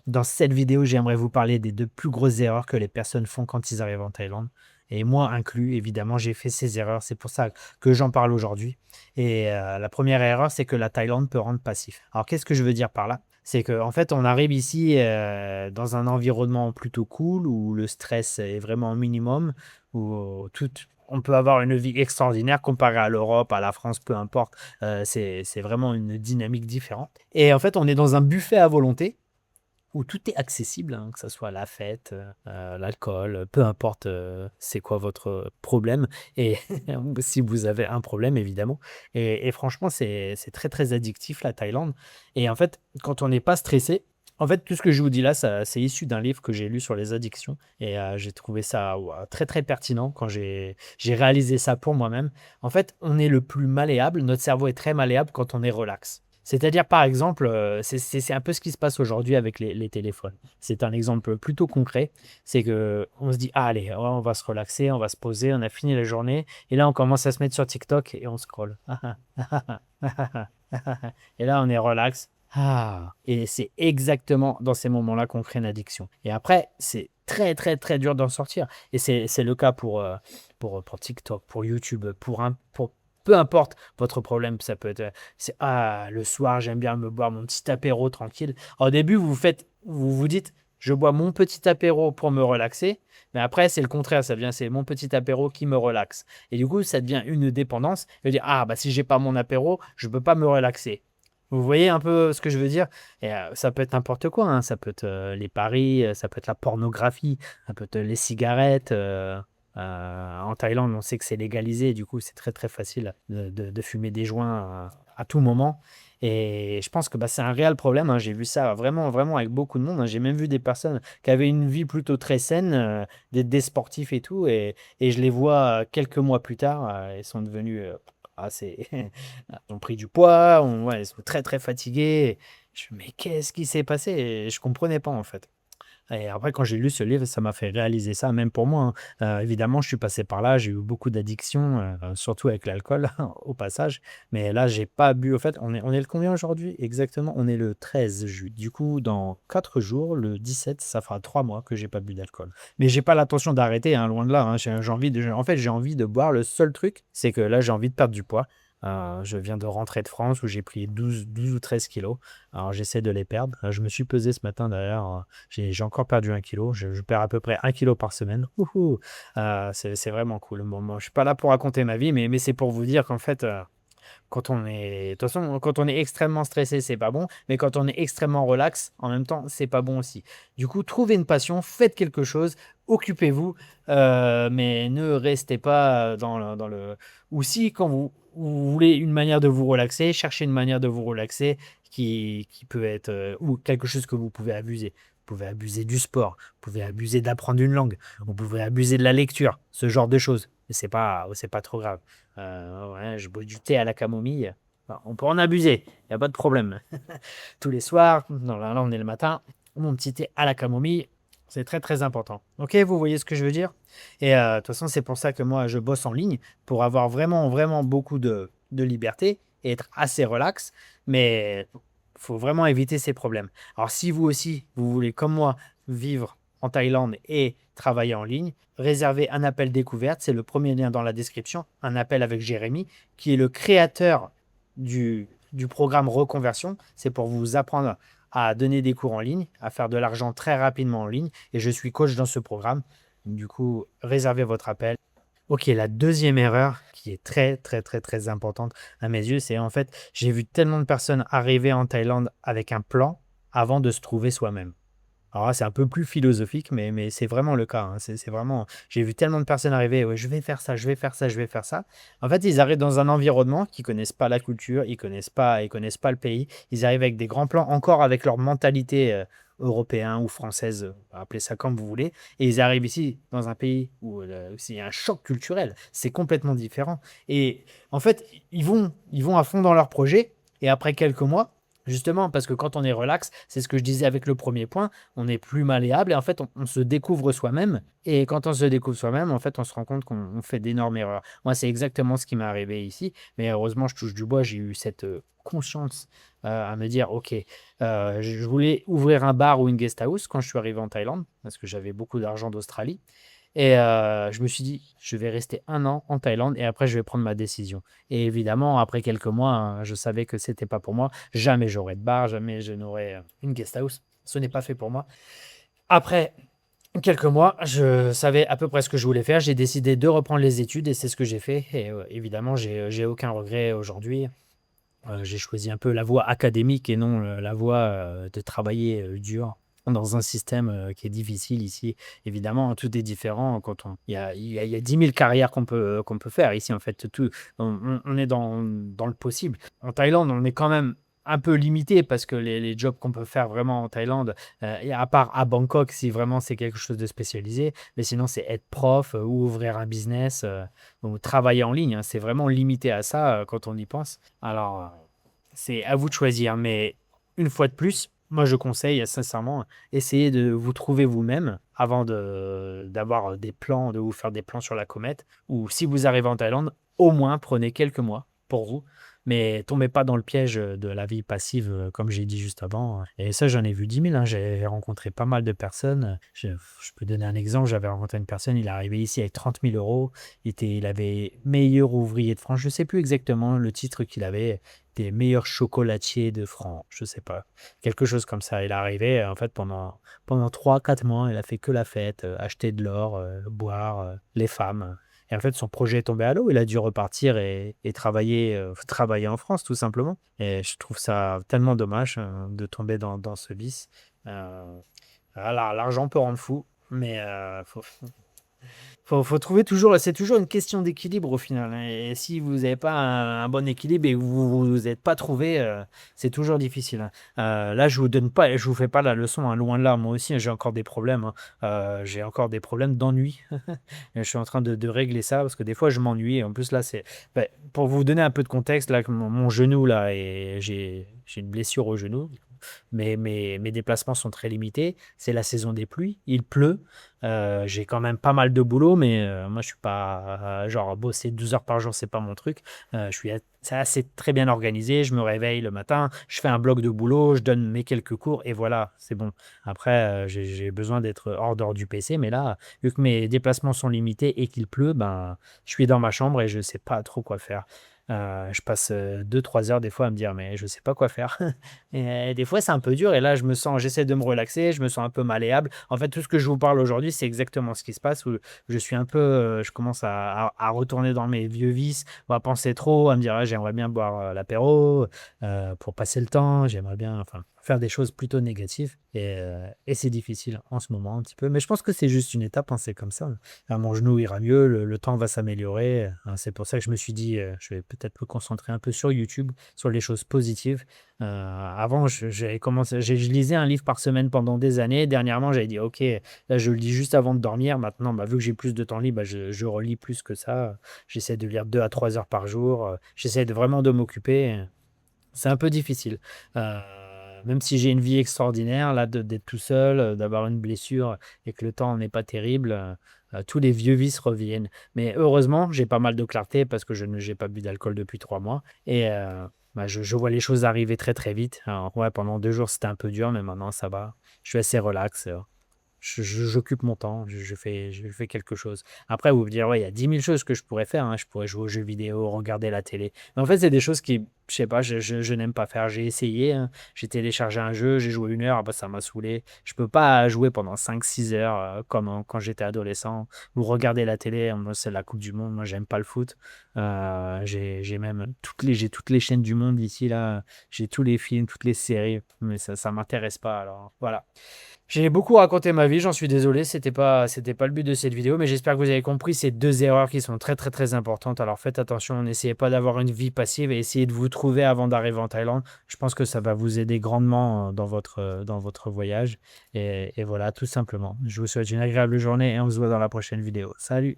Dans cette vidéo, j'aimerais vous parler des 2 plus grosses erreurs que les personnes font quand ils arrivent en Thaïlande et moi inclus, évidemment, j'ai fait ces erreurs. C'est pour ça que j'en parle aujourd'hui et la première erreur, c'est que la Thaïlande peut rendre passif. Alors qu'est-ce que je veux dire par là? C'est qu'en fait, on arrive ici, dans un environnement plutôt cool où le stress est vraiment au minimum, où tout on peut avoir une vie extraordinaire comparée à l'Europe, à la France, peu importe, c'est vraiment une dynamique différente et en fait, on est dans un buffet à volonté où tout est accessible, hein, que ça soit la fête, l'alcool, peu importe, c'est quoi votre problème et si vous avez un problème évidemment et franchement c'est très, très addictif la Thaïlande et en fait, quand on n'est pas stressé en fait, tout ce que je vous dis là, ça c'est issu d'un livre que j'ai lu sur les addictions et j'ai trouvé ça, ouah, très, très pertinent quand j'ai réalisé ça pour moi-même. En fait, on est le plus malléable, notre cerveau est très malléable quand on est relax. C'est-à-dire, par exemple, c'est un peu ce qui se passe aujourd'hui avec les téléphones. C'est un exemple plutôt concret. C'est que on se dit: «Ah allez, on va se relaxer, on va se poser, on a fini la journée» et là, on commence à se mettre sur TikTok et on scrolle. Et là, on est relax. Ah et c'est exactement dans ces moments-là qu'on crée une addiction et après, c'est très, très, très dur d'en sortir et c'est le cas pour TikTok, pour YouTube, pour peu importe votre problème. Ça peut être, c'est: «Ah, le soir, j'aime bien me boire mon petit apéro tranquille». Au début, vous vous dites: «Je bois mon petit apéro pour me relaxer», mais après, c'est le contraire, ça devient: «C'est mon petit apéro qui me relaxe» et du coup, ça devient une dépendance et dire: «Ah bah, si j'ai pas mon apéro, je peux pas me relaxer». Vous voyez un peu ce que je veux dire? Et ça peut être n'importe quoi, hein, ça peut être, les paris, ça peut être la pornographie, ça peut être les cigarettes, en Thaïlande, on sait que c'est légalisé, du coup, c'est très, très facile de fumer des joints, à tout moment et je pense que, bah, c'est un réel problème, hein. J'ai vu ça vraiment, vraiment avec beaucoup de monde, hein. J'ai même vu des personnes qui avaient une vie plutôt très saine, des sportifs et tout et je les vois, quelques mois plus tard, ils sont devenus, assez ils ont pris du poids, ouais, ils sont très, très fatigués. Je fais: «Mais qu'est-ce qui s'est passé?» et je comprenais pas, en fait. Et après, quand j'ai lu ce livre, ça m'a fait réaliser ça, même pour moi, hein. Évidemment, je suis passé par là, j'ai eu beaucoup d'addictions, surtout avec l'alcool, au passage. Mais là, j'ai pas bu au fait, on est le combien aujourd'hui exactement? On est le 13 juillet. Du coup, dans 4 jours, le 17, ça fera 3 mois que j'ai pas bu d'alcool. Mais j'ai pas l'intention d'arrêter, hein, loin de là, hein. J'ai envie de en fait, j'ai envie de boire. Le seul truc, c'est que là, j'ai envie de perdre du poids. Je viens de rentrer de France où j'ai pris 12 ou 13 kilos. Alors j'essaie de les perdre. Je me suis pesé ce matin d'ailleurs, j'ai encore perdu 1 kilo. Je perds à peu près 1 kilo par semaine. Wouhou! C'est vraiment cool. Bon, moi, je suis pas là pour raconter ma vie, mais c'est pour vous dire qu'en fait, quand on est de toute façon, quand on est extrêmement stressé, c'est pas bon, mais quand on est extrêmement relax, en même temps, c'est pas bon aussi. Du coup, trouvez une passion, faites quelque chose, occupez-vous, mais ne restez pas dans le ou si quand vous voulez une manière de vous relaxer, cherchez une manière de vous relaxer qui peut être, ou quelque chose que vous pouvez abuser. Vous pouvez abuser du sport, vous pouvez abuser d'apprendre une langue, vous pouvez abuser de la lecture, ce genre de choses. C'est pas trop grave. Ouais, je bois du thé à la camomille. Bah, on peut en abuser, il y a pas de problème. Tous les soirs, non, là on est le matin, mon petit thé à la camomille, c'est très, très important. OK, vous voyez ce que je veux dire? Et de toute façon, c'est pour ça que moi je bosse en ligne, pour avoir vraiment, vraiment beaucoup de liberté et être assez relax, mais faut vraiment éviter ces problèmes. Alors si vous aussi, vous voulez comme moi vivre en Thaïlande et travailler en ligne, réservez un appel découverte, c'est le premier lien dans la description, un appel avec Jérémy, qui est le créateur du programme Reconversion. C'est pour vous apprendre à donner des cours en ligne, à faire de l'argent très rapidement en ligne. Et je suis coach dans ce programme. Du coup, réservez votre appel. Ok, la deuxième erreur qui est très, très, très, très importante à mes yeux, c'est en fait, j'ai vu tellement de personnes arriver en Thaïlande avec un plan avant de se trouver soi-même. Alors là, c'est un peu plus philosophique, mais c'est vraiment le cas, hein. C'est vraiment j'ai vu tellement de personnes arriver: «Ouais, je vais faire ça, je vais faire ça, je vais faire ça». En fait, ils arrivent dans un environnement qu'ils connaissent pas la culture, ils connaissent pas le pays. Ils arrivent avec des grands plans, encore avec leur mentalité, européen ou française, appelez ça comme vous voulez et ils arrivent ici dans un pays où c'est un choc culturel. C'est complètement différent et en fait, ils vont à fond dans leur projet et après quelques mois, Justement, parce que quand on est relax, c'est ce que je disais avec le premier point, on est plus malléable et en fait, on se découvre soi-même. Et quand on se découvre soi-même, en fait, on se rend compte qu'on fait d'énormes erreurs. Moi, c'est exactement ce qui m'est arrivé ici. Mais heureusement, je touche du bois, j'ai eu cette conscience à me dire, OK, je voulais ouvrir un bar ou une guest house quand je suis arrivé en Thaïlande, parce que j'avais beaucoup d'argent d'Australie. Et je me suis dit: «Je vais rester 1 an en Thaïlande et après je vais prendre ma décision». Et évidemment, après quelques mois, je savais que c'était pas pour moi. Jamais j'aurais de bar, jamais je n'aurais, une guest house. Ce n'est pas fait pour moi. Après quelques mois, je savais à peu près ce que je voulais faire. J'ai décidé de reprendre les études et c'est ce que j'ai fait et évidemment, j'ai aucun regret aujourd'hui. J'ai choisi un peu la voie académique et non, la voie, de travailler, dur dans un système, qui est difficile ici. Évidemment, tout est différent quand il y a 10 000 carrières qu'on peut faire ici, en fait, tout on est dans le possible. En Thaïlande, on est quand même un peu limité parce que les jobs qu'on peut faire vraiment en Thaïlande, et à part à Bangkok, si vraiment c'est quelque chose de spécialisé, mais sinon c'est être prof, ou ouvrir un business, ou travailler en ligne, hein. C'est vraiment limité à ça, quand on y pense. Alors, c'est à vous de choisir, mais une fois de plus, moi je conseille sincèrement, essayez de vous trouver vous-même avant d'avoir des plans, de vous faire des plans sur la comète. Ou si vous arrivez en Thaïlande, au moins prenez quelques mois pour vous, mais tombez pas dans le piège de la vie passive, comme j'ai dit juste avant. Et ça, j'en ai vu 10 000, hein. J'ai rencontré pas mal de personnes. Je peux donner un exemple. J'avais rencontré une personne, il est arrivé ici avec 30 000 euros. Il avait meilleur ouvrier de France. Je sais plus exactement le titre qu'il avait, des meilleurs chocolatiers de France, je sais pas, quelque chose comme ça. Il est arrivé, en fait, pendant 3 4 mois, il a fait que la fête, acheter de l'or, boire, les femmes. Et en fait, son projet est tombé à l'eau. Il a dû repartir et travailler en France, tout simplement. Et je trouve ça tellement dommage, de tomber dans ce vice. Voilà, l'argent peut rendre fou, mais faut trouver toujours, c'est toujours une question d'équilibre au final, hein. Et si vous n'avez pas un bon équilibre et que vous êtes pas trouvé, c'est toujours difficile, hein. Là, je vous fais pas la leçon, hein, loin de là. Moi aussi, hein, j'ai encore des problèmes, hein. J'ai encore des problèmes d'ennui. Et je suis en train de régler ça parce que des fois, je m'ennuie. En plus, là, ben, pour vous donner un peu de contexte, là, mon genou, là, et j'ai une blessure au genou. Mais mes déplacements sont très limités. C'est la saison des pluies, il pleut. J'ai quand même pas mal de boulot, mais moi, je suis pas genre bosser 12 heures par jour, c'est pas mon truc. C'est assez très bien organisé. Je me réveille le matin, je fais un bloc de boulot, je donne mes quelques cours et voilà, c'est bon. Après, j'ai besoin d'être hors dehors du PC, mais là, vu que mes déplacements sont limités et qu'il pleut, ben, je suis dans ma chambre et je sais pas trop quoi faire. Je passe 2 3 heures des fois à me dire, mais je sais pas quoi faire. Et des fois, c'est un peu dur. Et là, j'essaie de me relaxer, je me sens un peu malléable. En fait, tout ce que je vous parle aujourd'hui, c'est exactement ce qui se passe où je suis un peu, je commence à retourner dans mes vieux vices, ou à penser trop, à me dire, ah, j'aimerais bien boire l'apéro pour passer le temps. J'aimerais bien, enfin, faire des choses plutôt négatives. Et c'est difficile en ce moment un petit peu. Mais je pense que c'est juste une étape, hein, c'est comme ça. Mon genou ira mieux, le temps va s'améliorer, hein. C'est pour ça que je me suis dit, je vais peut-être me concentrer un peu sur YouTube, sur les choses positives. Avant, j'avais commencé, je lisais un livre par semaine pendant des années. Dernièrement, j'avais dit, OK, là, je le lis juste avant de dormir. Maintenant, bah, vu que j'ai plus de temps libre, bah, je relis plus que ça. J'essaie de lire 2 à 3 heures par jour. J'essaie vraiment de m'occuper. C'est un peu difficile. Euh, Même si j'ai une vie extraordinaire, là, d'être tout seul, d'avoir une blessure et que le temps n'est pas terrible, tous les vieux vices reviennent. Mais heureusement, j'ai pas mal de clarté parce que j'ai pas bu d'alcool depuis 3 mois. Et bah, je vois les choses arriver très très vite. Alors, ouais, pendant 2 jours, c'était un peu dur, mais maintenant, ça va. Je suis assez relax. J'occupe mon temps, je fais quelque chose. Après, vous vous dire, ouais, il y a 10 000 choses que je pourrais faire, hein. Je pourrais jouer aux jeux vidéo, regarder la télé. Mais en fait, c'est des choses qui, je sais pas, je n'aime pas faire. J'ai essayé, hein. J'ai téléchargé un jeu, j'ai joué 1 heure, après ça m'a saoulé. Je peux pas jouer pendant 5 6 heures comme quand j'étais adolescent. Ou regarder la télé, moi, c'est la Coupe du Monde. Moi, j'aime pas le foot. J'ai même j'ai toutes les chaînes du monde ici, là. J'ai tous les films, toutes les séries, mais ça m'intéresse pas. Alors, voilà. J'ai beaucoup raconté ma vie, j'en suis désolé, c'était pas le but de cette vidéo, mais j'espère que vous avez compris ces 2 erreurs qui sont très très très importantes. Alors faites attention, n'essayez pas d'avoir une vie passive et essayez de vous trouver avant d'arriver en Thaïlande. Je pense que ça va vous aider grandement dans votre voyage. Et voilà, tout simplement. Je vous souhaite une agréable journée et on se voit dans la prochaine vidéo. Salut!